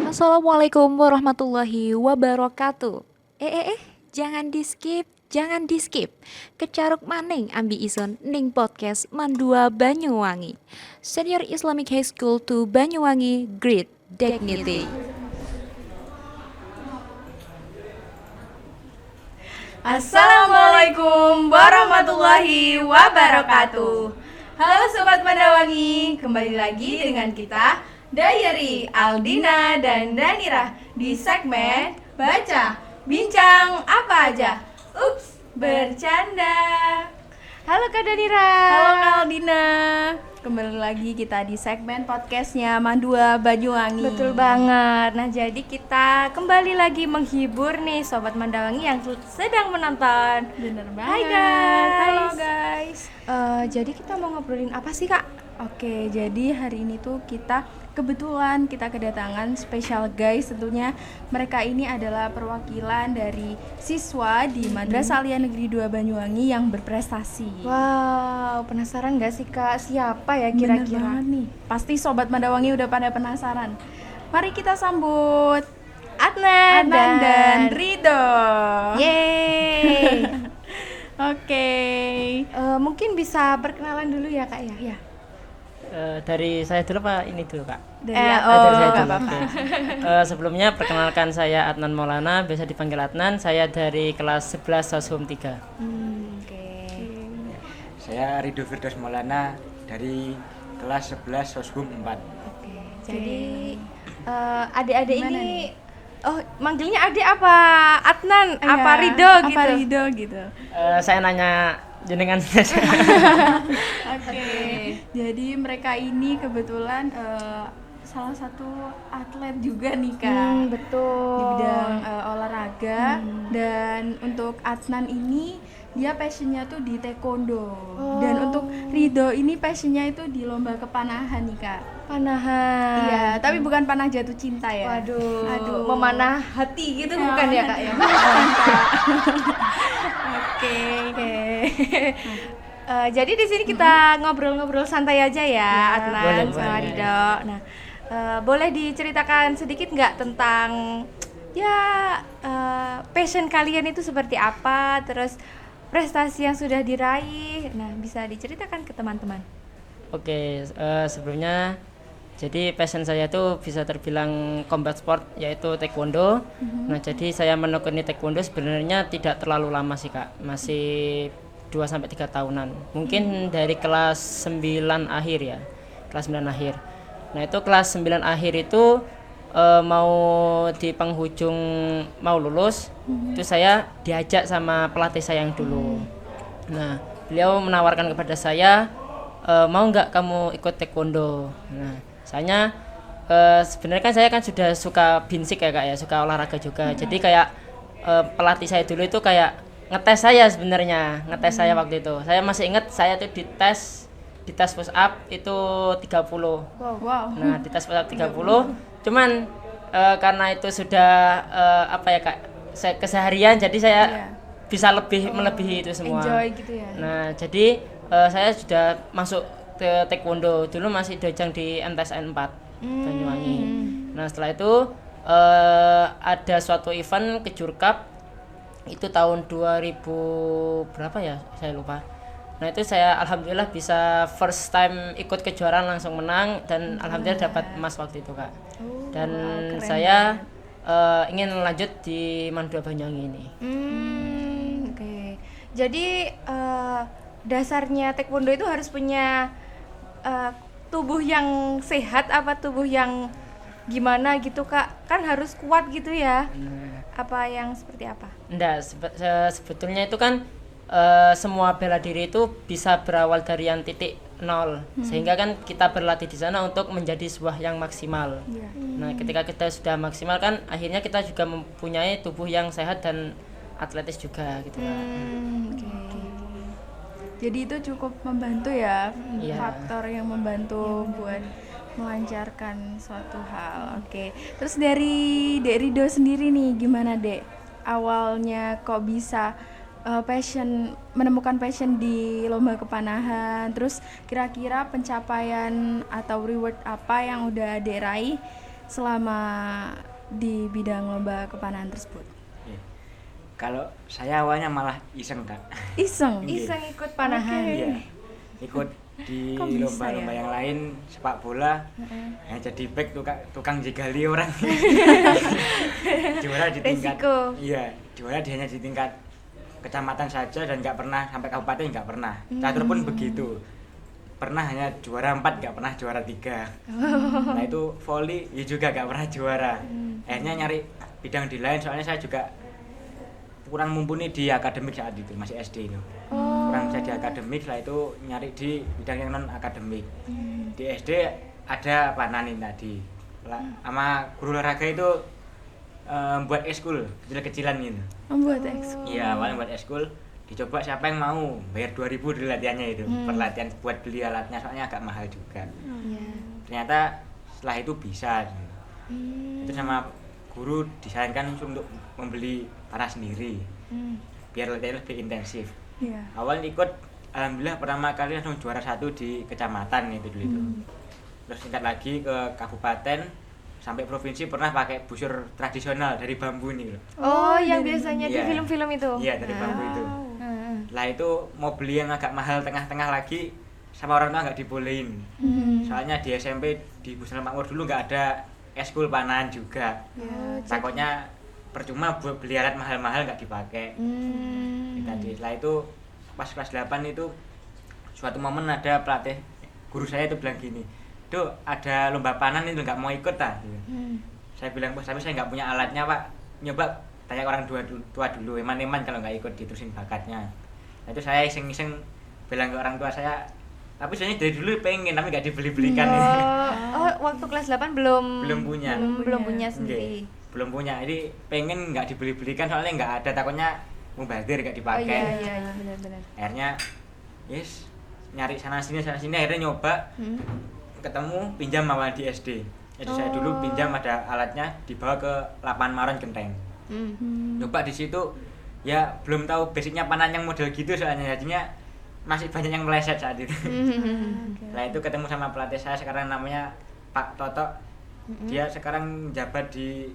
Assalamualaikum warahmatullahi wabarakatuh. Jangan di-skip, jangan di-skip. Kecaruk maning ambi ison ning podcast Mandua Banyuwangi. Senior Islamic High School to Banyuwangi, Great Dignity. Assalamualaikum warahmatullahi wabarakatuh. Halo Sobat Mandawangi, kembali lagi dengan kita Dayari, Aldina, dan Danira di segmen Baca, Bincang Apa Aja. Ups, bercanda. Halo Kak Danira. Halo Kak Aldina. Kembali lagi kita di segmen podcastnya Mandua Banyuwangi. Betul banget. Nah, jadi kita kembali lagi menghibur nih Sobat Mandawangi yang sedang menonton. Bener banget. Hai guys. Halo guys. Jadi kita mau ngobrolin apa sih Kak? Oke, jadi hari ini tuh kebetulan kita kedatangan special guys. Tentunya mereka ini adalah perwakilan dari siswa di Madrasah Aliyah Negeri 2 Banyuwangi yang berprestasi. Wow, penasaran gak sih Kak siapa ya kira-kira? Bener banget nih. Pasti Sobat Mandawangi udah pada penasaran. Mari kita sambut Adnan dan Ridho. Yeay. Oke. Mungkin bisa perkenalan dulu ya Kak ya? Ya. Dari saya dulu Pak, ini dulu Kak. Dari Dari oh, saya nggak dulu. apa-apa. Oke. Sebelumnya perkenalkan saya Adnan Maulana, biasa dipanggil Adnan. Saya dari kelas 11 Soshum 3. Oke. Saya Ridho Firdaus Maulana dari kelas 11 Soshum 4. Oke. Jadi adik-adik Gimana ini nih? manggilnya adik apa? Adnan, Iya, apa Ridho gitu? Apa Ridho gitu. Saya nanya jenengan. Oke. Jadi mereka ini kebetulan salah satu atlet juga nih Kak. Betul. Di bidang olahraga. Dan untuk Adnan ini dia passionnya tuh di taekwondo. Dan untuk Ridho ini passionnya itu di lomba kepanahan nih Kak. Panahan. Iya, tapi bukan panah jatuh cinta ya. Aduh, memanah hati gitu bukan ya Kak ya? Oke. Jadi di sini kita ngobrol-ngobrol santai aja ya, Adnan boleh, sama boleh. Ridho. Nah, boleh diceritakan sedikit nggak tentang passion kalian itu seperti apa, terus prestasi yang sudah diraih. Nah, bisa diceritakan ke teman-teman. Oke, sebelumnya jadi passion saya itu bisa terbilang combat sport, yaitu taekwondo. Nah, jadi saya menekuni taekwondo sebenarnya tidak terlalu lama sih Kak, masih 2-3 tahunan. Mungkin dari kelas 9 akhir ya, kelas 9 akhir. Nah, itu kelas 9 akhir itu mau di penghujung mau lulus, itu saya diajak sama pelatih saya yang dulu. Nah, beliau menawarkan kepada saya, mau nggak kamu ikut taekwondo. Nah, soalnya sebenarnya kan saya kan sudah suka binsik ya Kak ya, suka olahraga juga. Jadi kayak pelatih saya dulu itu kayak ngetes saya sebenarnya, saya waktu itu. Saya masih ingat saya tuh dites push up itu 30. Wow. Nah, dites push up 30. Cuman karena itu sudah apa ya Kak, keseharian, jadi saya bisa melebihi itu semua. Enjoy gitu ya. Nah, jadi saya sudah masuk ke taekwondo. Dulu masih dojang di MTSN 4 Banyuwangi. Nah, setelah itu ada suatu event Kejur Cup itu tahun 2000 berapa ya, saya lupa. Nah, itu saya alhamdulillah bisa first time ikut kejuaraan langsung menang dan alhamdulillah dapat emas waktu itu Kak. Dan saya ingin lanjut di Mandua Banyuwangi ini. Oke. Jadi dasarnya taekwondo itu harus punya tubuh yang sehat apa tubuh yang gimana gitu Kak? Kan harus kuat gitu ya? Apa yang seperti apa? Enggak, sebetulnya itu kan semua bela diri itu bisa berawal dari yang titik nol, sehingga kan kita berlatih di sana untuk menjadi sebuah yang maksimal. Nah, ketika kita sudah maksimal kan akhirnya kita juga mempunyai tubuh yang sehat dan atletis juga gitu kan. Jadi itu cukup membantu ya, Iya. faktor yang membantu buat melancarkan suatu hal. Oke. Terus dari Dek Ridho sendiri nih, gimana Dek? Awalnya kok bisa menemukan passion di lomba kepanahan, terus kira-kira pencapaian atau reward apa yang udah Dek raih selama di bidang lomba kepanahan tersebut? Iya. Kalau saya awalnya malah iseng Kak. Iseng. Iseng ikut panahan. Iya. Ikut di Kok bisa lomba-lomba ya? yang lain sepak bola. Jadi back tukang jegali orang. Juara di tingkat. Resiko. Iya, juara hanya di tingkat kecamatan saja dan nggak pernah sampai kabupaten, nggak pernah. Catur pun begitu. Pernah hanya juara 4, nggak pernah juara 3. Nah itu volley ya juga nggak pernah juara. Akhirnya nyari bidang di lain, soalnya saya juga kurang mumpuni di akademik saat itu, masih SD itu. Kurang bisa di akademik, setelah itu nyari di bidang yang non akademik. Di SD ada pananin tadi sama guru olahraga itu buat eskul kecil-kecilan gitu. Membuat ekskul. Iya, awalnya buat eskul, dicoba siapa yang mau bayar 2.000 di latihannya itu. Perlatihan buat beli alatnya soalnya agak mahal juga. Iya. Ternyata setelah itu bisa. Itu sama guru disarankan untuk membeli panah sendiri biar latihannya lebih intensif. Iya. Awal ikut, alhamdulillah pertama kali langsung juara 1 di kecamatan itu dulu itu. Terus tingkat lagi ke kabupaten sampai provinsi, pernah pakai busur tradisional dari bambu nih loh. Oh, yang biasanya di Iya. film-film itu. Iya, dari bambu itu. Heeh. Lah itu mau beli yang agak mahal tengah-tengah lagi sama orang tua nggak dibolehin. Soalnya di SMP di Busana Makmur dulu nggak ada eskul panahan juga. Takutnya percuma buat beli alat mahal-mahal nggak dipakai. Tadi setelah itu pas kelas 8 itu suatu momen ada pelatih guru saya itu bilang gini, "Duh, ada lomba panah itu nggak mau ikut tak?" Saya bilang, "Bos, tapi saya nggak punya alatnya Pak. Nyoba tanya orang tua dulu, eman-eman kalau nggak ikut diterusin bakatnya." Nah, itu saya iseng-iseng bilang ke orang tua saya, tapi sebenarnya dari dulu pengen tapi nggak dibeli-belikan. Oh, waktu kelas 8 belum Belum punya. Belum punya Nggih, sendiri. belum punya. Jadi pengen nggak dibeli-belikan soalnya nggak ada, takutnya mubazir nggak Oh dipakai. iya benar-benar. Akhirnya yes nyari sana sini akhirnya nyoba ketemu pinjam awal di SD. Jadi saya dulu pinjam ada alatnya dibawa ke lapangan Maron Genteng. Nyoba di situ ya belum tahu basicnya panah yang model gitu, soalnya jadinya masih banyak yang meleset saat itu. Nah itu ketemu sama pelatih saya sekarang namanya Pak Toto. Dia sekarang jabat di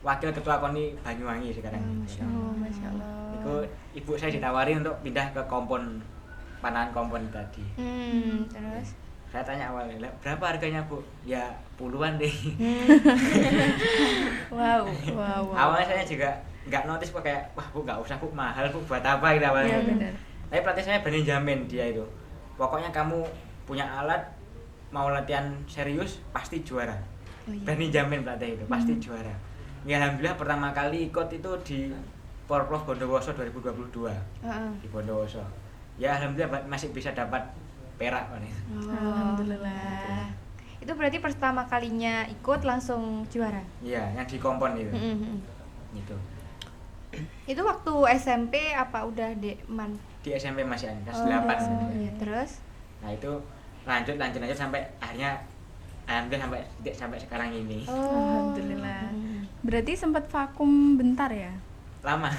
wakil ketua KONI Banyuwangi sekarang. Masya Allah. Itu ibu saya ditawari untuk pindah ke kompon, panahan kompon tadi. Terus? Saya tanya awalnya, berapa harganya Bu? Ya puluhan deh. Wow. Awalnya saya juga nggak notice kok, kayak wah Bu nggak usah Bu, mahal Bu, buat apa gitu awalnya. Iya, benar. Tapi pelatih saya berani jamin dia itu, pokoknya kamu punya alat mau latihan serius pasti juara. Berani jamin pelatih itu pasti juara. Ya alhamdulillah pertama kali ikut itu di Porprov Bondowoso 2022 di Bondowoso. Ya alhamdulillah masih bisa dapat perak kan itu. Alhamdulillah. Itu berarti pertama kalinya ikut langsung juara. Iya, yang di kompon itu. Gitu. Itu waktu SMP apa udah man? Di SMP masih ada kelas 8. Iya, terus? Nah, itu lanjut sampai akhirnya alhamdulillah sampai sekarang ini. Alhamdulillah. Berarti sempat vakum bentar ya? Lama.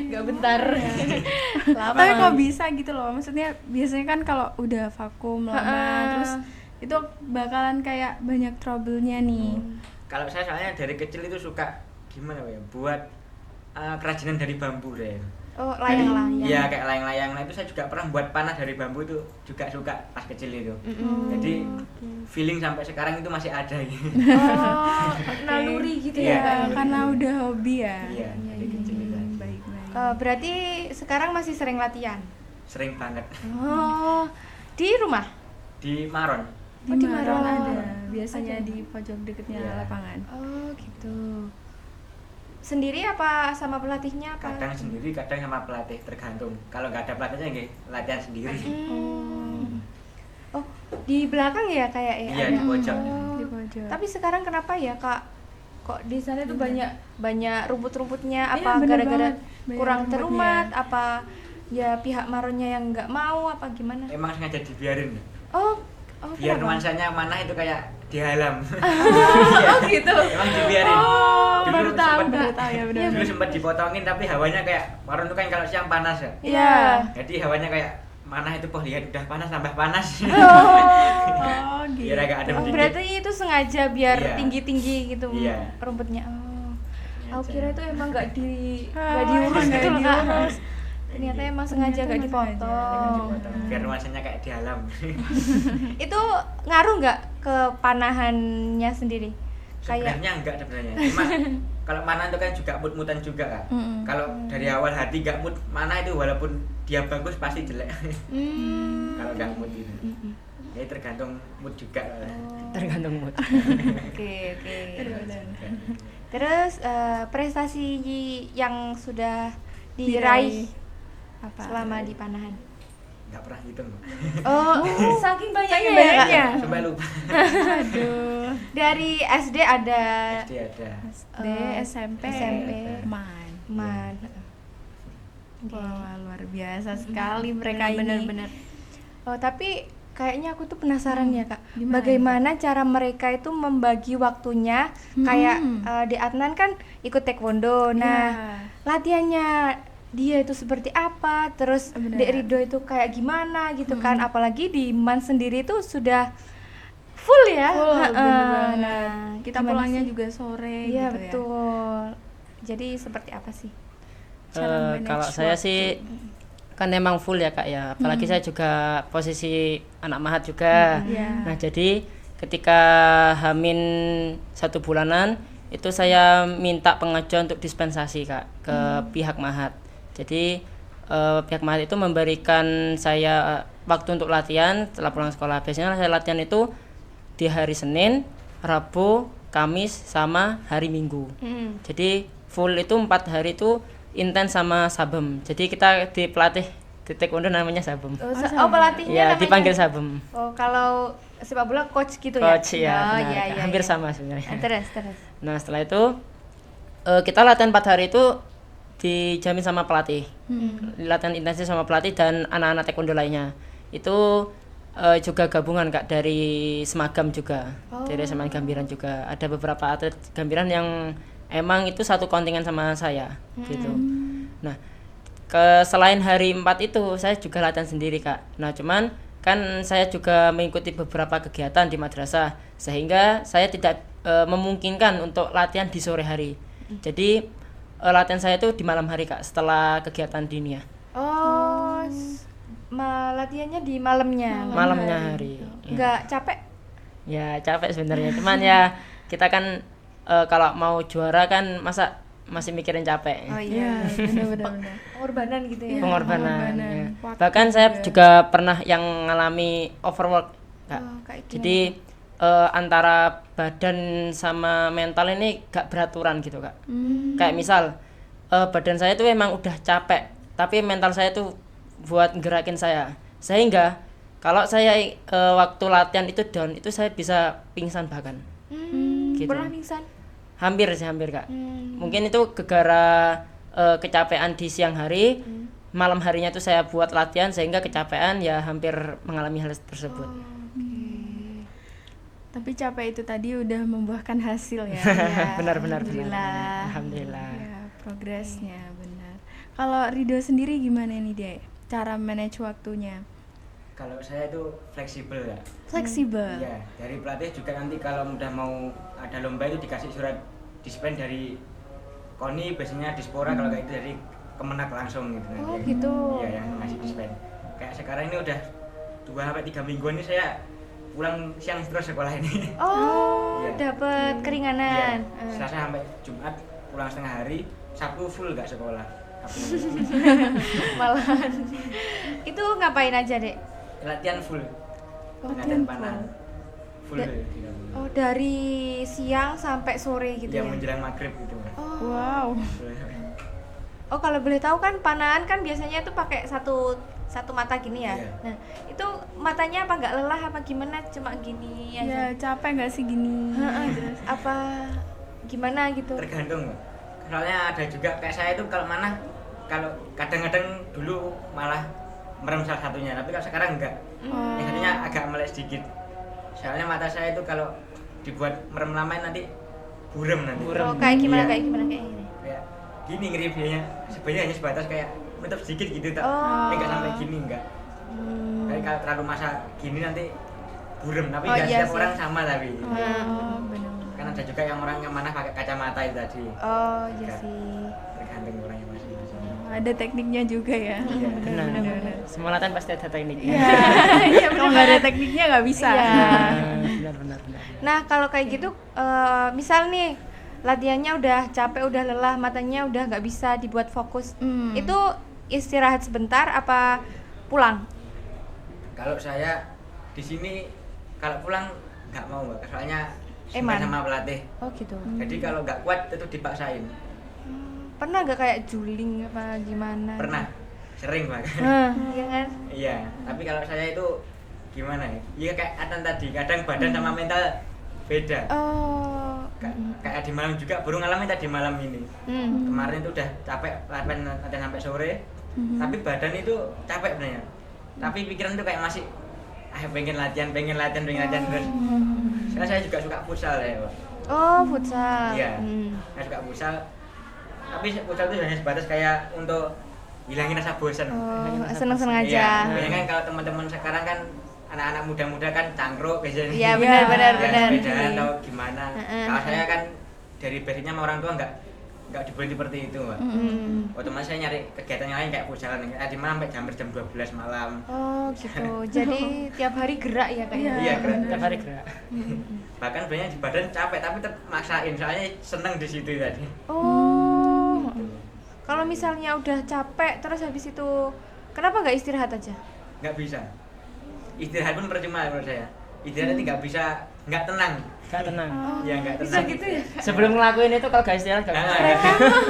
Gak bentar. Tapi kok bisa gitu loh, maksudnya biasanya kan kalau udah vakum lama terus itu bakalan kayak banyak trouble-nya nih. Kalau saya soalnya dari kecil itu suka gimana ya, buat kerajinan dari bambu deh. Oh, layang-layang. Iya, kayak layang-layang. Nah itu saya juga pernah buat panah dari bambu, itu juga suka pas kecil itu. Jadi feeling sampai sekarang itu masih ada gitu. Oh, naluri gitu Iya, ya. naluri. Karena udah hobi ya. Iya, dari kecil itu. Baik. Berarti sekarang masih sering latihan? Sering banget. Oh, di rumah? Di Maron. Di di Maron Maron. ada, biasanya di pojok deketnya Iya. lapangan. Oh, gitu. Sendiri apa sama pelatihnya apa? Kadang sendiri, kadang sama pelatih, tergantung. Kalau nggak ada pelatihnya nggih latihan sendiri. Oh, di belakang ya kayak ya? Iya, ada? di pojok. Di pojok. Tapi sekarang kenapa ya, Kak? Kok di sana tuh banyak rumput-rumputnya, Iya, apa bener gara-gara banget. Banyak kurang rumputnya. terumat, apa ya pihak Maronnya yang nggak mau, apa gimana? Emang sengaja dibiarin. Oh, Biar kenapa? nuansanya mana itu kayak dihalam. Oh gitu. Emang dibiarin. Oh, Dulu baru tahu, sempet- baru tahu ya, benar. Dulu sempat dipotongin tapi hawanya kayak Maron itu kan kalau siang panas ya. Iya. Jadi hawanya kayak mana itu poh lihat udah panas tambah panas. Oh, gitu. Biar agak adem Oh, dikit. berarti itu sengaja biar Iya. tinggi-tinggi gitu Iya. rumputnya. Oh. Aku Sengaja. kira itu emang nggak Ah, diurus nggak gitu loh Kak. diurus. Ternyata emang sengaja nggak Ternyata emang dipotong. Biar nuansanya kayak di alam. Itu ngaruh nggak ke panahannya sendiri? Kayak Sebenarnya enggak sebenarnya. Cuma kalau mana itu kan juga mood-moodan juga kan. Mm-mm. Kalau dari awal hati enggak mood, mana itu walaupun dia bagus pasti jelek. Kalau enggak mood itu. Jadi tergantung mood juga. Tergantung mood. Oke, oke. Terus prestasi yang sudah diraih Apa? selama di panahan. Enggak pernah hitung. Oh, saking banyaknya saking ya, Kak? banyaknya. Sampai lupa. Aduh. Dari SD ada SD ada. SD, SMP, SMP. Man. man. Wah, luar biasa sekali mereka ini. Bener-bener. Oh, tapi kayaknya aku tuh penasaran ya Kak, Gimana bagaimana cara mereka itu membagi waktunya? Kayak di Adnan kan ikut taekwondo. Nah, Ya. latihannya dia itu seperti apa? Terus Benar. Dek Rido itu kayak gimana gitu kan? Apalagi di Man sendiri itu sudah full ya. Full, Heeh. bener banget. Nah, Kita gimana pulangnya sih? juga sore Iya, gitu betul. Jadi seperti apa sih? Cara manage Kalau saya waktu. sih kan emang full ya Kak ya, apalagi saya juga posisi anak mahat juga. Iya. Nah jadi ketika Hamin 1 bulanan itu saya minta pengajuan untuk dispensasi Kak ke pihak mahat. Jadi pihak mahat itu memberikan saya waktu untuk latihan setelah pulang sekolah. Biasanya saya latihan itu di hari Senin, Rabu, Kamis sama hari Minggu. Jadi full itu 4 hari itu intens sama sabem. Jadi kita di pelatih di taekwondo namanya sabem. Oh, pelatihnya Ya, namanya? dipanggil sabem. Oh, kalau sepak bola coach gitu Coach ya? ya, Oh, benar. iya, iya, Hampir iya. sama sebenarnya. Terus. Nah, setelah itu kita latihan 4 hari itu dijamin sama pelatih. Latihan intensif sama pelatih dan anak-anak taekwondo lainnya. Itu juga gabungan Kak dari Semagam juga. Dari SMA Gambiran juga. Ada beberapa atlet Gambiran yang emang itu satu kontingen sama saya gitu. Nah, selain hari 4 itu saya juga latihan sendiri Kak. Nah, cuman kan saya juga mengikuti beberapa kegiatan di madrasah sehingga saya tidak memungkinkan untuk latihan di sore hari. Jadi latihan saya itu di malam hari Kak setelah kegiatan dinia. Oh, latihannya di malamnya. Malamnya hari. Ya. Nggak capek? Ya capek sebenarnya, cuman ya kita kan kalau mau juara kan masa masih mikirin capek. Oh Iya, iya. benar-benar. Pengorbanan gitu ya. Pengorbanan. pengorbanan. Ya. Waktu Bahkan saya juga pernah yang ngalami overwork Kak. Oh, kayak gimana? Jadi antara badan sama mental ini gak beraturan gitu Kak. Kayak misal badan saya tuh emang udah capek, tapi mental saya tuh buat gerakin saya. Sehingga kalau saya waktu latihan itu down, itu saya bisa pingsan bahkan. Gitu. Pernah pingsan? Hampir Kak. Mungkin itu gara-gara kecapean di siang hari, malam harinya tuh saya buat latihan sehingga kecapean ya hampir mengalami hal tersebut. Tapi capek itu tadi udah membuahkan hasil ya. Benar. Alhamdulillah. Alhamdulillah. Ya, progresnya benar. Kalau Rido sendiri gimana nih dia? Cara manage waktunya? Kalau saya itu fleksibel ya. Fleksibel. Iya, dari pelatih juga nanti kalau udah mau ada lomba itu dikasih surat disiplin dari KONI, biasanya Dispora kalau kayak itu dari Kemenak langsung gitu. Oh, Nanti. gitu. Iya, yang ngasih disiplin. Kayak sekarang ini udah 2-3 minggu ini saya pulang siang terus sekolah ini. Oh, Iya. dapat keringanan. Iya, Selasa sampai Jumat pulang setengah hari, Sabtu full nggak sekolah. Malahan. Itu ngapain aja, Dek? Latihan full. Latihan panah. Full. Oh, dari siang sampai sore gitu Yang ya. menjelang maghrib gitu. Wow. Oh, kalau boleh tahu kan panahan kan biasanya tuh pakai satu mata gini ya. Iya. Nah, itu matanya apa nggak lelah apa gimana? Cuma gini Ya, aja. capek nggak sih gini? Terus apa gimana gitu? Tergantung. Soalnya ada juga kayak saya itu kalau kalau kadang-kadang dulu malah merem salah satunya, tapi kalau sekarang enggak. Yang satunya agak melek sedikit. Soalnya mata saya itu kalau dibuat merem lama nanti buram nanti. Oh, kayak gimana Iya. kayak gimana kayak ini. Kayak gini ngeripinya. Sebenarnya hanya sebatas kayak nutup sedikit gitu tak. Oh. Enggak sampai gini enggak. Kayak kalau terlalu masa gini nanti burem, tapi Oh, nggak iya setiap sih. orang sama tapi. Oh, benar-benar. Kan ada juga yang orang yang mana pakai kacamata itu tadi. Oh iya Nggak. sih. Tergantung orangnya masing-masing. Ada tekniknya juga ya. Iya. Benar. Semua latihan pasti ada tekniknya. Iya, kalau nggak ada tekniknya nggak bisa. Iya. Benar. Nah kalau kayak gitu, misal nih latihannya udah capek, udah lelah, matanya udah nggak bisa dibuat fokus, itu istirahat sebentar apa pulang? Kalau saya di sini kalau pulang nggak mau Mbak, soalnya Eman. sama pelatih. Oh gitu. Jadi kalau nggak kuat itu dipaksain. Pernah nggak kayak juling apa gimana? Pernah, sering Mbak. Iya kan? Iya, tapi kalau saya itu gimana ya? Iya kayak Atan tadi, kadang badan sama mental beda. Oh. Kayak di malam juga, baru ngalamin tadi malam ini. Kemarin itu udah capek latihan sampai sore, tapi badan itu capek sebenarnya. Tapi pikiran itu kayak masih pengen latihan terus. Saya juga suka futsal ya, Pak. Oh futsal. Iya. Saya suka futsal. Tapi futsal itu hanya sebatas kayak untuk hilangin rasa bosan. Oh, seneng-seneng Iya. aja. Biasanya kan kalau teman-teman sekarang kan anak-anak muda-muda kan cangkruk biasanya. Iya benar. Sepedaan atau gimana. Kalau saya kan dari basicnya sama orang tua nggak diboleh seperti itu, Mbak. Otomatis saya nyari kegiatan yang lain kayak futsalan. Di mana sampai jam 12 malam. Oh gitu. Jadi tiap hari gerak ya kayaknya. Iya, keren. Tiap hari gerak. Bahkan sebenarnya di badan capek tapi tetap maksain soalnya seneng di situ tadi. Oh. Kalau misalnya udah capek terus habis itu kenapa nggak istirahat aja? Nggak bisa. Istirahat pun percuma menurut saya. Istirahat nanti nggak bisa, nggak tenang. Gak tenang. Iya nggak Bisa tenang. gitu ya? Sebelum ngelakuin itu kalau gak istirahat gak bisa.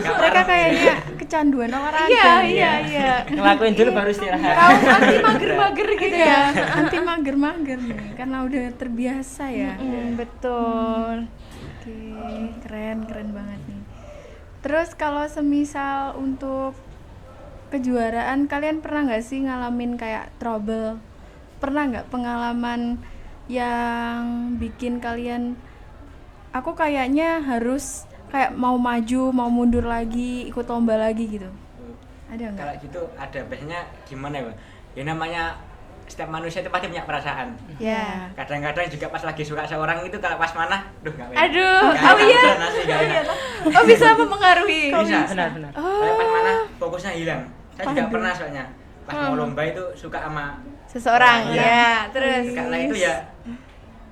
Mereka kayaknya kecanduan olahraga. Iya. Ngelakuin dulu baru istirahat. Kaum anti mager-mager gitu ya. Anti mager-mager nih, karena udah terbiasa ya. Betul. Oke, keren banget nih. Terus kalau semisal untuk kejuaraan, kalian pernah nggak sih ngalamin kayak trouble? Pernah nggak pengalaman yang bikin kalian, aku kayaknya harus kayak mau maju, mau mundur lagi, ikut lomba lagi gitu? Ada nggak? Kalau gitu ada biasanya gimana ya, Pak? Ya namanya setiap manusia itu pasti punya perasaan. Ya. Kadang-kadang juga pas lagi suka seorang itu kalau pas mana, nggak enak. Aduh, Nggak oh enak, iya. beneran asli, nggak enak. Oh bisa mempengaruhi. Bisa. Benar. Kayak pas mana fokusnya hilang. Saya juga pernah soalnya pas mau lomba itu suka sama Seseorang Iya. ya, terus karena itu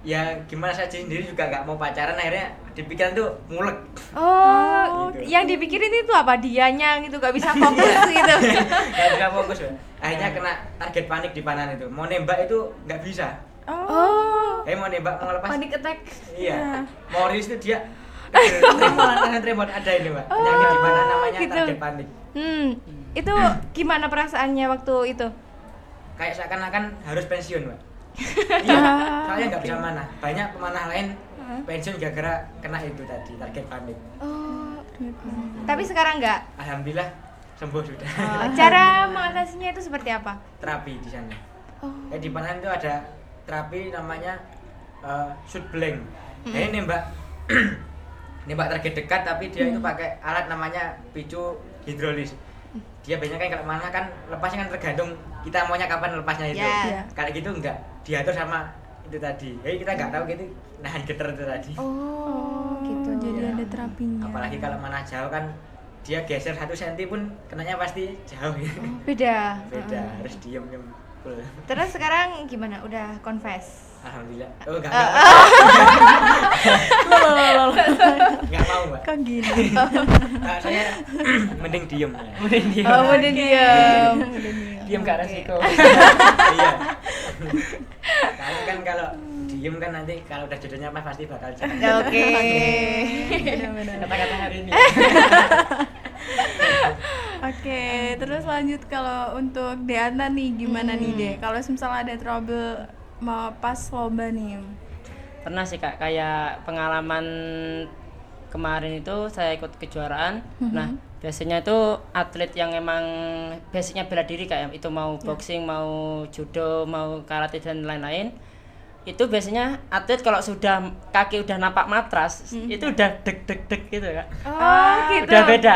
ya gimana saya sendiri juga nggak mau pacaran, akhirnya dipikiran tuh mulek. oh, Gitu. yang dipikirin itu apa? Dianya gitu gak bisa fokus gitu. Nggak bisa fokus, Pak. Akhirnya kena target panik di panan itu. Mau nembak itu nggak bisa. Oh, Mau nembak mau lepas. panic attack. Iya. Mau rilis itu dia tremor ada ini, Mbak. Penyakit di mana namanya gitu. target panik. Itu gimana perasaannya waktu itu? Kayak seakan-akan harus pensiun, Mbak. Iya, soalnya nggak bisa mana. Banyak pemanah lain pensiun gara-gara kena itu tadi, target panik. Oh, tapi sekarang nggak. Alhamdulillah sembuh sudah. Cara mengatasinya itu seperti apa? Terapi di sana. Oh. Di panahan itu ada terapi namanya shoot blank. Jadi nembak nembak target dekat tapi dia itu pakai alat namanya picu hidrolis. Dia biasanya kan kalau mana kan lepasnya kan tergantung kita maunya kapan lepasnya itu. Ya. Kalau gitu enggak diatur sama itu tadi. Jadi kita nggak tahu gitu nahan getar itu tadi. Oh, gitu. Jadi Iya. ada terapinya. Apalagi kalau mana jauh kan dia geser 1 cm pun kenanya pasti jauh ya. Beda. Beda, harus diem. Cool. Terus sekarang gimana? Udah confess? Alhamdulillah. Oh, enggak. Loh. Enggak mau, Mbak. Kok gini? Saya mending diem. Oh, udah diam. Diam gak resiko. Iya. Karena kan kalau diem kan nanti kalau udah jodohnya pas pasti bakal jalan. Oke. Kata-kata hari ini. Oke, terus lanjut kalau untuk Deana nih gimana nih deh? Kalau misalnya ada trouble mau pas lomba nih. Pernah sih Kak, kayak pengalaman kemarin itu saya ikut kejuaraan. Nah, biasanya itu atlet yang emang basicnya bela diri kayak itu mau boxing, mau judo, mau karate dan lain-lain. Itu biasanya atlet kalau sudah kaki udah napak matras, itu udah deg-deg-deg gitu Kak. Oh, gitu. Udah beda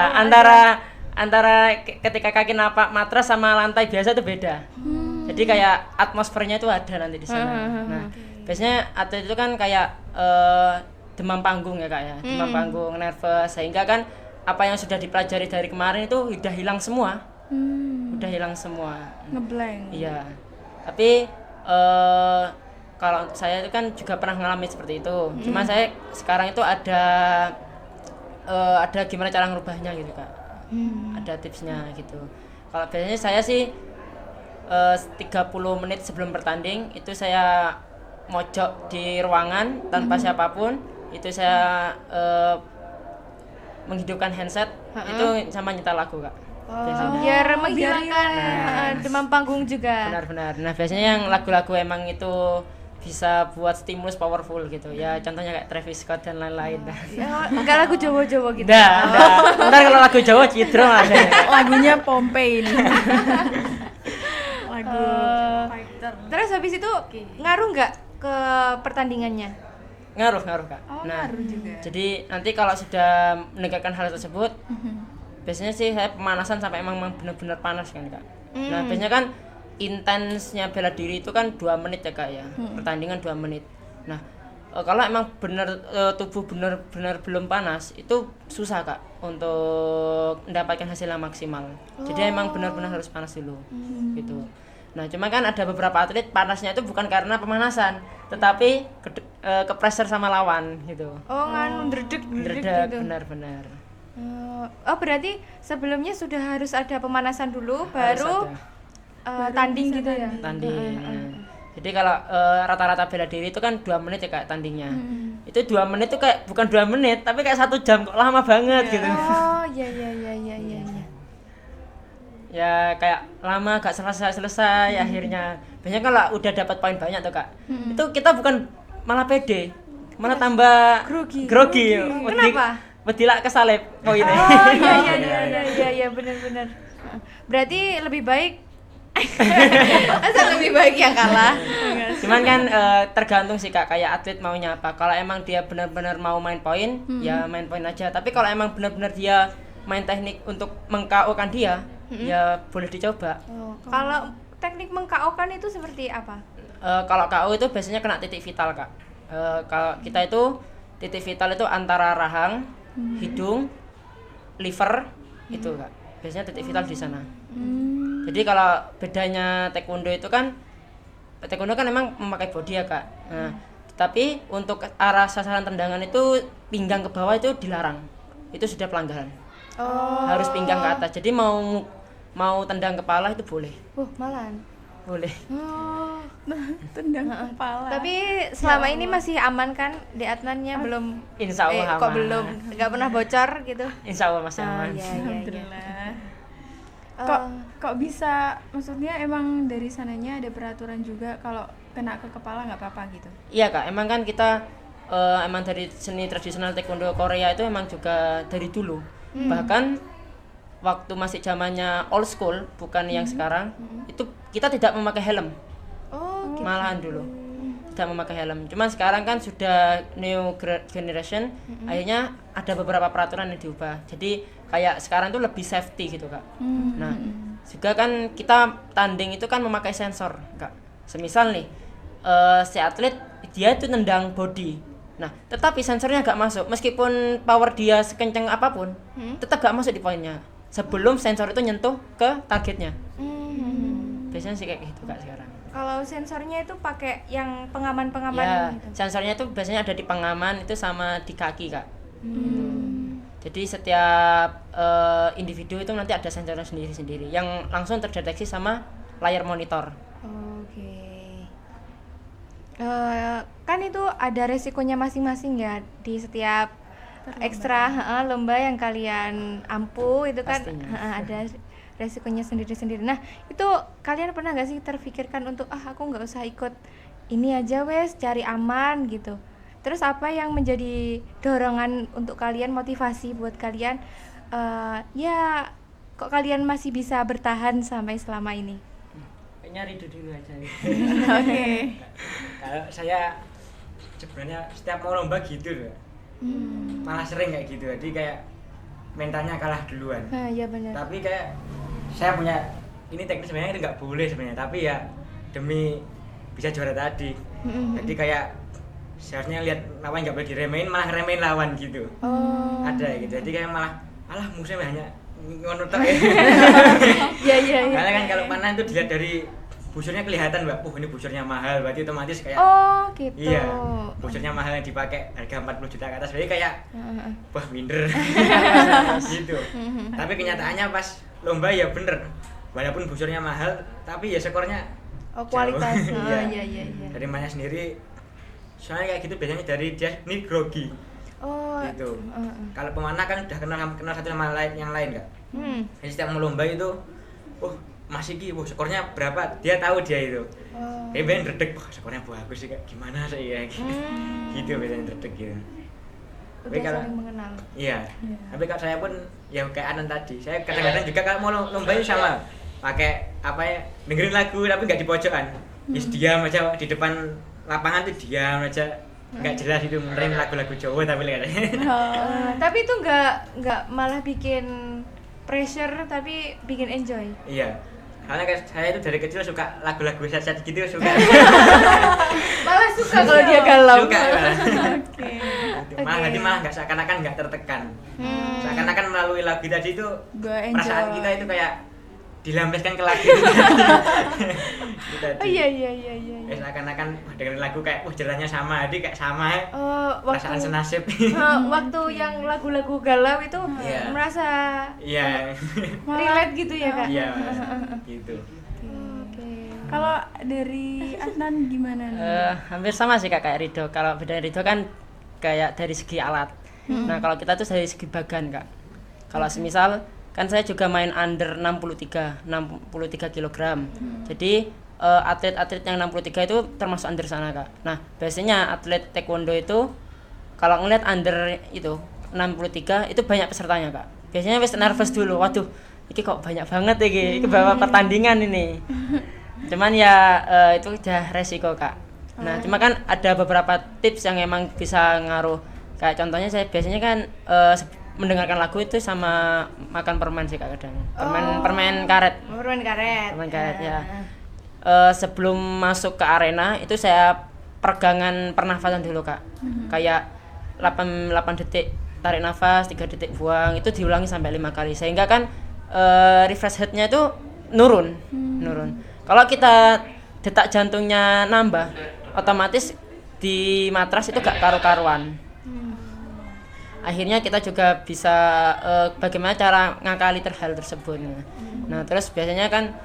antara ketika kaki napak matras sama lantai biasa itu beda. Jadi kayak atmosfernya itu ada nanti di sana. Nah, biasanya atlet itu kan kayak demam panggung ya kak ya, demam panggung, nervous, sehingga kan apa yang sudah dipelajari dari kemarin itu udah hilang semua, udah hilang semua. Ngeblank. Iya, tapi kalau saya itu kan juga pernah mengalami seperti itu. Cuma saya sekarang itu ada gimana cara ngerubahnya gitu kak. Ada tipsnya gitu. Kalau biasanya saya sih 30 menit sebelum bertanding itu saya mojok di ruangan tanpa siapapun. Itu saya menghidupkan handset itu sama nyetel lagu kak. Biasanya. Biar menghilangkan demam panggung juga. Benar-benar. Nah biasanya yang lagu-lagu emang itu bisa buat stimulus powerful gitu ya, contohnya kayak Travis Scott dan lain-lain. Enggak lagu Jawa-Jawa gitu. Ntar kalau lagu Jawa cidro ada. Lagunya Pompei ini. Lagu fighter. Terus habis itu ngaruh nggak ke pertandingannya? Ngaruh kak. Ngaruh juga. Jadi nanti kalau sudah menegakkan hal tersebut, biasanya sih saya pemanasan sampai emang benar-benar panas kan kak. Nah biasanya kan intensnya bela diri itu kan 2 menit ya kak ya, pertandingan 2 menit. Nah kalau emang tubuh benar-benar belum panas itu susah kak untuk mendapatkan hasil yang maksimal. Jadi emang benar-benar harus panas dulu gitu. Nah cuma kan ada beberapa atlet panasnya itu bukan karena pemanasan, tetapi ke pressure sama lawan gitu. Ndredeg Dredeg, gitu. benar-benar. Oh berarti sebelumnya sudah harus ada pemanasan dulu Harus baru tanding gitu ya? Tanding. Jadi kalau rata-rata bela diri itu kan 2 menit ya kak tandingnya. Itu 2 menit tuh kayak bukan 2 menit tapi kayak 1 jam, kok lama banget gitu. Oh iya. Ya kayak lama gak selesai akhirnya. Biasanya kalau udah dapat poin banyak tuh kak, itu kita bukan malah pede, malah tambah grogi. Kenapa? Wedilak kesalip poinnya. Oh iya benar. Berarti lebih baik lebih baik yang kalah. Cuman kan tergantung sih kak, kayak atlet maunya apa. Kalau emang dia benar-benar mau main poin, ya main poin aja. Tapi kalau emang benar-benar dia main teknik untuk meng-KO-kan dia, ya boleh dicoba. Kalau teknik meng-KO-kan itu seperti apa? Kalau KO itu biasanya kena titik vital kak. Kalau kita itu titik vital itu antara rahang, hidung, liver itu kak. Biasanya titik vital di sana. Jadi kalau bedanya taekwondo itu kan, taekwondo kan memang memakai body ya kak. Nah, tapi untuk arah sasaran tendangan itu pinggang ke bawah itu dilarang. Itu sudah pelanggaran. Harus pinggang ke atas. Jadi mau tendang kepala itu boleh. Malahan. Boleh. Tendang kepala. Tapi selama ini masih aman kan di Adnannya belum? Insya Allah kok aman. belum? Nggak pernah bocor gitu? Insya Allah masih aman. Iya. Alhamdulillah. Kok bisa, maksudnya emang dari sananya ada peraturan juga kalau kena ke kepala nggak apa-apa gitu? Iya kak, emang kan kita emang dari seni tradisional taekwondo Korea itu emang juga dari dulu. Bahkan waktu masih zamannya old school, bukan yang sekarang, itu kita tidak memakai helm. Malahan dulu tidak memakai helm. Cuman sekarang kan sudah new generation, akhirnya ada beberapa peraturan yang diubah. Jadi kayak sekarang tuh lebih safety gitu kak. Nah juga kan kita tanding itu kan memakai sensor kak. Semisal nih si atlet dia itu nendang body, nah tetapi sensornya gak masuk, meskipun power dia sekencang apapun tetap gak masuk di poinnya sebelum sensor itu nyentuh ke targetnya. Biasanya sih kayak gitu kak sekarang. Kalau sensornya itu pakai yang pengaman-pengaman Ya, gitu? sensornya itu biasanya ada di pengaman itu sama di kaki kak. Jadi setiap individu itu nanti ada sensornya sendiri-sendiri yang langsung terdeteksi sama layar monitor. Oke. Kan itu ada resikonya masing-masing ya di setiap ekstra lomba yang kalian ampuh itu kan ada resikonya sendiri-sendiri. Nah itu kalian pernah nggak sih terfikirkan untuk aku nggak usah ikut ini aja wes, cari aman gitu? Terus apa yang menjadi dorongan untuk kalian, motivasi buat kalian ya kok kalian masih bisa bertahan sampai selama ini? Kayaknya Ridho dulu aja. Oke. Kalau saya sebenarnya setiap mau lomba gitu loh. Malah sering kayak gitu. Jadi kayak mentalnya kalah duluan. Iya benar. Tapi kayak saya punya ini teknis sebenarnya nggak boleh sebenarnya, tapi ya demi bisa juara tadi. Jadi kayak seharusnya lihat lawan nggak boleh diremehin, malah remehin lawan gitu. Ada gitu. Jadi kayak malah musuhnya hanya ngono tok ya. Iya. Karena kan kalau panah itu dilihat dari busurnya kelihatan, Mbak. Ini busurnya mahal, berarti otomatis kayak Gitu. iya. Busurnya mahal yang dipakai harga 40 juta ke atas, berarti kayak wah minder. Gitu. Tapi kenyataannya pas lomba ya bener. Walaupun busurnya mahal, tapi ya skornya Kualitas. jauh. Iya. Dari mainnya sendiri soalnya kayak gitu biasanya dari dia ini grogi. Gitu. Kalau pemanah kan udah kenal satu sama lain yang lain enggak? Jadi setiap mau lomba itu masih skornya berapa? Dia tahu dia itu. Dia pengen redek, skornya bagus sih kayak gimana sih ya gitu biasanya redek gitu. Udah saling mengenal. Iya. Tapi kalau saya pun ya kayak Anan tadi, saya kadang-kadang juga kalau mau lomba itu sama pakai dengerin lagu tapi nggak di pojokan. Diam aja di depan lapangan tuh diam aja. Nggak jelas itu ngerin lagu-lagu Jawa tapi katanya. Tapi itu nggak malah bikin pressure tapi bikin enjoy. Iya. Karena saya itu dari kecil suka lagu-lagu sad-sad gitu suka. Malah suka kalau dia galau. Suka. Oke. Malah nggak seakan-akan nggak tertekan. Seakan-akan melalui lagu tadi itu perasaan kita itu kayak dilambaskan ke lagu itu. Iya. Seakan-akan dengerin lagu kayak jalannya sama, jadi kayak sama. Perasaan Waktu senasib. waktu yang lagu-lagu galau itu merasa Iya. relate gitu ya, Kak? Iya. Gitu. Kalau dari Adnan gimana nih? Hampir sama sih Kak, kayak Rido. Kalau beda Rido kan kayak dari segi alat. Nah kalau kita tuh dari segi bagan Kak. Kalau semisal kan saya juga main under 63 kg. Jadi atlet-atlet yang 63 itu termasuk under sana Kak. Nah biasanya atlet taekwondo itu kalau ngeliat under itu 63 itu banyak pesertanya Kak. Biasanya wis nervous dulu. Waduh, ini kok banyak banget ini bawa pertandingan ini. Cuman ya itu udah resiko Kak. Nah cuma kan ada beberapa tips yang emang bisa ngaruh. Kayak contohnya saya biasanya kan mendengarkan lagu itu sama makan permen sih Kak kadang. Permen karet. Permen karet Ya. Sebelum masuk ke arena itu saya peregangan pernafasan dulu Kak. Kayak 8 detik tarik nafas, 3 detik buang, itu diulangi sampai 5 kali sehingga kan refresh head-nya itu nurun. Kalau kita detak jantungnya nambah, otomatis di matras itu gak karu-karuan. Akhirnya kita juga bisa bagaimana cara ngakali hal tersebut. Nah terus biasanya kan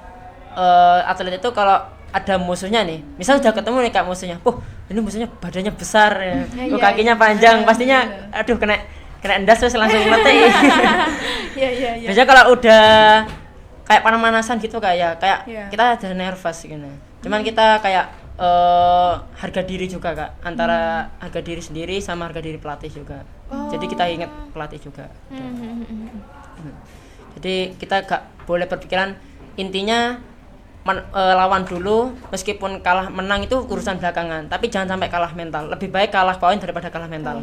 atlet itu kalau ada musuhnya nih, misal udah ketemu nih Kak musuhnya, ini musuhnya badannya besar ya, kakinya panjang, pastinya aduh kena endas terus langsung mati. Iya. Biasanya kalau udah kayak panas-panasan gitu kayak kita ada nervous gitu. Cuman kita kayak harga diri juga Kak, antara harga diri sendiri sama harga diri pelatih juga. Jadi kita ingat pelatih juga. Jadi kita gak boleh berpikiran intinya lawan dulu, meskipun kalah menang itu urusan belakangan, tapi jangan sampai kalah mental. Lebih baik kalah poin daripada kalah mental.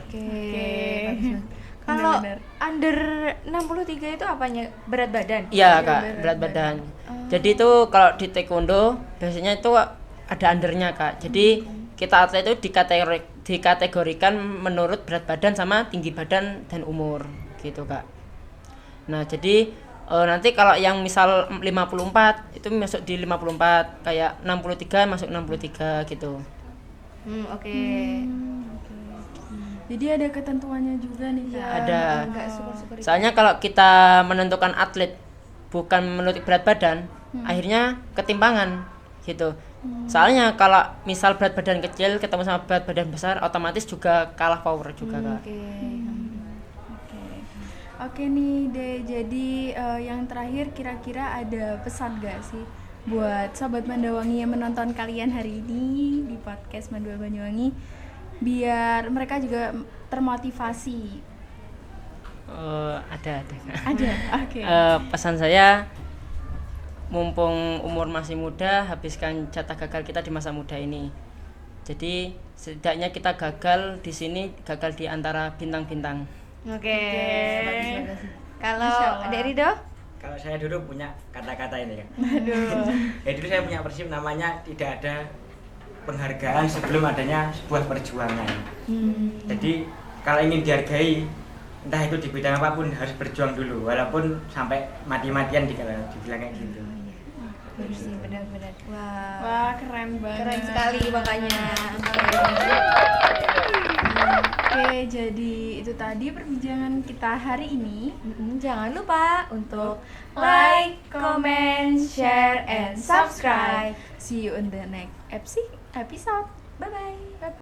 Kalau under 63 itu apanya? Berat badan? Iya Kak, berat badan. Jadi itu kalau di taekwondo biasanya itu ada undernya Kak. Jadi kita atlet itu dikategorikan menurut berat badan sama tinggi badan dan umur gitu Kak. Nah jadi nanti kalau yang misal 54 itu masuk di 54, kayak 63 masuk 63 gitu. Oke. Jadi ada ketentuannya juga nih Kak. Ada. Enggak syukur-syukur. Soalnya kalau kita menentukan atlet bukan menurut berat badan, akhirnya ketimpangan gitu. Soalnya kalau misal berat badan kecil ketemu sama berat badan besar, otomatis juga kalah power juga Kak. Oke nih deh, jadi yang terakhir kira-kira ada pesan gak sih buat Sobat Mandawangi yang menonton kalian hari ini di podcast Mandua Banyuwangi biar mereka juga termotivasi? Ada Kak. Ada, oke. Pesan saya, mumpung umur masih muda, habiskan jatah gagal kita di masa muda ini. Jadi setidaknya kita gagal di sini, gagal di antara bintang-bintang. Oke. Kalau Dek Rido? kalau saya dulu punya kata-kata ini kan. Aduh. Dulu saya punya prinsip namanya tidak ada penghargaan sebelum adanya sebuah perjuangan. Jadi kalau ingin dihargai, entah itu di bidang apapun harus berjuang dulu, walaupun sampai mati-matian dibilang kayak gitu. Benar sih, benar-benar. Wah, Wah, keren banget. keren sekali makanya. Oke, jadi itu tadi perbincangan kita hari ini. Jangan lupa untuk Like, comment, share, and subscribe. See you in the next episode. Bye bye.